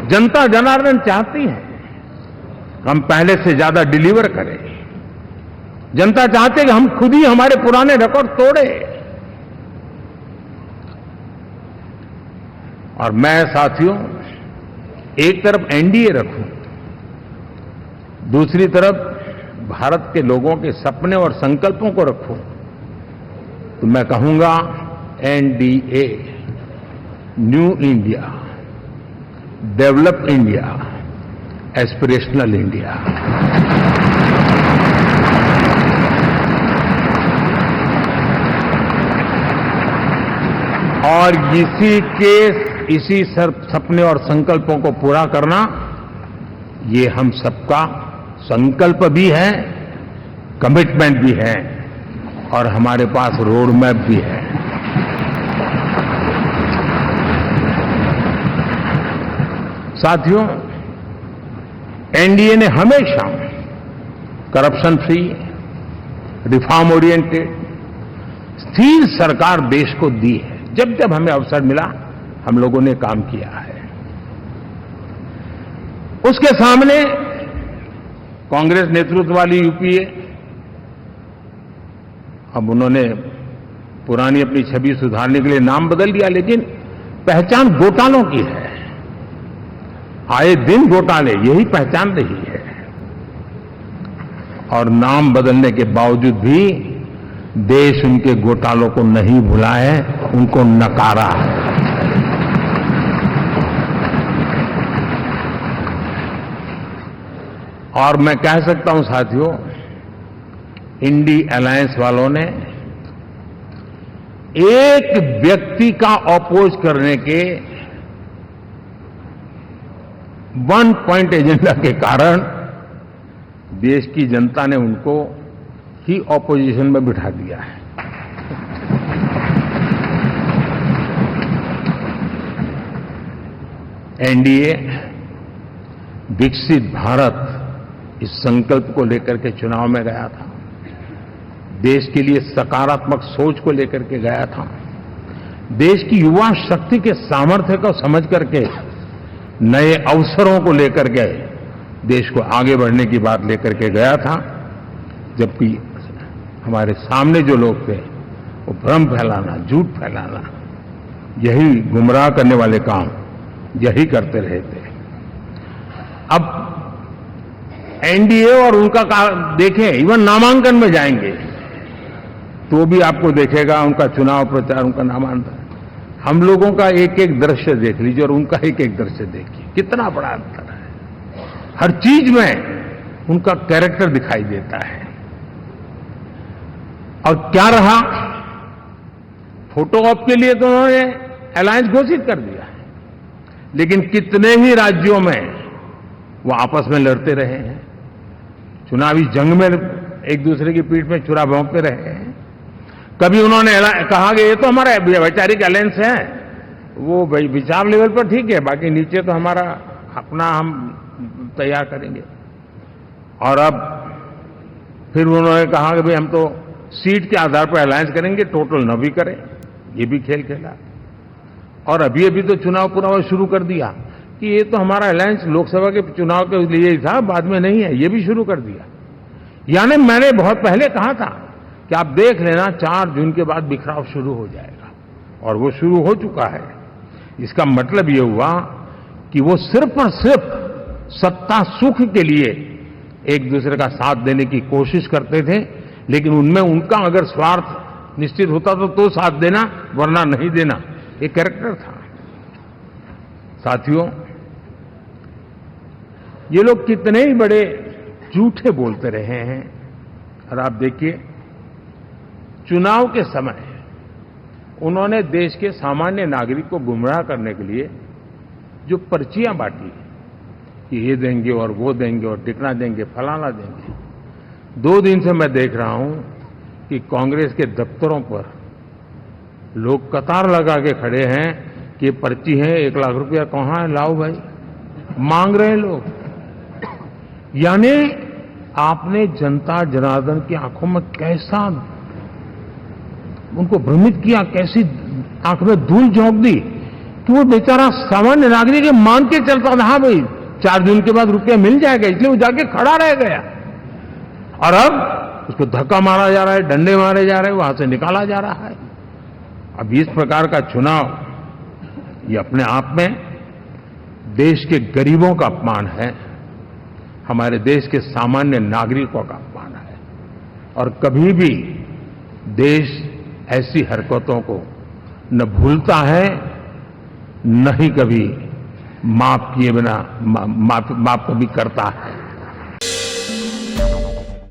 जनता जनार्दन चाहती है हम पहले से ज्यादा डिलीवर करें। जनता चाहती है कि हम खुद ही हमारे पुराने रिकॉर्ड तोड़े। और मैं साथियों एक तरफ एनडीए रखूं, दूसरी तरफ भारत के लोगों के सपने और संकल्पों को रखूं, तो मैं कहूंगा NDA, new India, develop India, aspirational India. और इसी सपने और संकल्पों को पूरा करना, ये हम सबका संकल्प भी है, कमिटमेंट भी है, और हमारे पास रोड मैप भी है। साथियों, एनडीए ने हमेशा करप्शन फ्री, रिफॉर्म ओरिएंटेड, स्थिर सरकार देश को दी है। जब जब हमें अवसर मिला हम लोगों ने काम किया है। उसके सामने कांग्रेस नेतृत्व वाली यूपीए, अब उन्होंने पुरानी अपनी छवि सुधारने के लिए नाम बदल दिया, लेकिन पहचान घोटालों की है। आए दिन घोटाले, यही पहचान रही है। और नाम बदलने के बावजूद भी देश उनके घोटालों को नहीं भुला है, उनको नकारा है। और मैं कह सकता हूं साथियों, इंडी अलायंस वालों ने एक व्यक्ति का अपोज करने के वन पॉइंट एजेंडा के कारण देश की जनता ने उनको ही ऑपोजिशन में बिठा दिया है। एनडीए विकसित भारत इस संकल्प को लेकर के चुनाव में गया था, देश के लिए सकारात्मक सोच को लेकर के गया था, देश की युवा शक्ति के सामर्थ्य को समझ करके नए अवसरों को लेकर के देश को आगे बढ़ने की बात लेकर के गया था। जबकि हमारे सामने जो लोग थे वो भ्रम फैलाना, झूठ फैलाना, यही गुमराह करने वाले काम यही करते रहे थे। अब एनडीए और उनका देखें, इवन नामांकन में जाएंगे तो भी आपको देखेगा उनका चुनाव प्रचार, उनका नामांकन, हम लोगों का एक एक दृश्य देख लीजिए और उनका एक एक दृश्य देखिए, कितना बड़ा अंतर है। हर चीज में उनका कैरेक्टर दिखाई देता है। और क्या रहा, फोटो ऑप के लिए तो उन्होंने अलायंस घोषित कर दिया है, लेकिन कितने ही राज्यों में वो आपस में लड़ते रहे हैं, चुनावी जंग में एक दूसरे की पीठ में छुरा भोंकते रहे हैं। कभी उन्होंने कहा कि ये तो हमारा वैचारिक अलायंस है, वो विचार लेवल पर ठीक है, बाकी नीचे तो हमारा अपना हम तैयार करेंगे। और अब फिर उन्होंने कहा कि भाई हम तो सीट के आधार पर अलायंस करेंगे, टोटल न भी करें, ये भी खेल खेला। और अभी अभी तो चुनाव पूरा शुरू कर दिया कि ये तो हमारा अलायंस लोकसभा के चुनाव के लिए ही था, बाद में नहीं है, ये भी शुरू कर दिया। यानी मैंने बहुत पहले कहा था कि आप देख लेना 4 जून के बाद बिखराव शुरू हो जाएगा, और वो शुरू हो चुका है। इसका मतलब ये हुआ कि वो सिर्फ और सिर्फ सत्ता सुख के लिए एक दूसरे का साथ देने की कोशिश करते थे, लेकिन उनमें उनका अगर स्वार्थ निश्चित होता तो साथ देना, वरना नहीं देना, ये कैरेक्टर था। साथियों, ये लोग कितने ही बड़े झूठे बोलते रहे हैं। और आप देखिए, चुनाव के समय उन्होंने देश के सामान्य नागरिक को गुमराह करने के लिए जो पर्चियां बांटी कि ये देंगे और वो देंगे और टिकना देंगे, फलाना देंगे, 2 दिन से मैं देख रहा हूं कि कांग्रेस के दफ्तरों पर लोग कतार लगा के खड़े हैं कि ये पर्ची है, 1 लाख रुपया कहां है, लाओ भाई, मांग रहे हैं लोग। यानी आपने जनता जनार्दन की आंखों में कैसा उनको भ्रमित किया, कैसी आंख में धूल झोंक दी तो वो बेचारा सामान्य नागरिक ये मान के चलता था, हाँ भाई 4 दिन के बाद रुपया मिल जाएगा, इसलिए वो जाके खड़ा रह गया। और अब उसको धक्का मारा जा रहा है, डंडे मारे जा रहे हैं, वहां से निकाला जा रहा है। अब इस प्रकार का चुनाव ये अपने आप में देश के गरीबों का अपमान है, हमारे देश के सामान्य नागरिकों का अपमान है। और कभी भी देश ऐसी हरकतों को न भूलता है, न ही कभी माफ किए बिना माफ कभी करता है।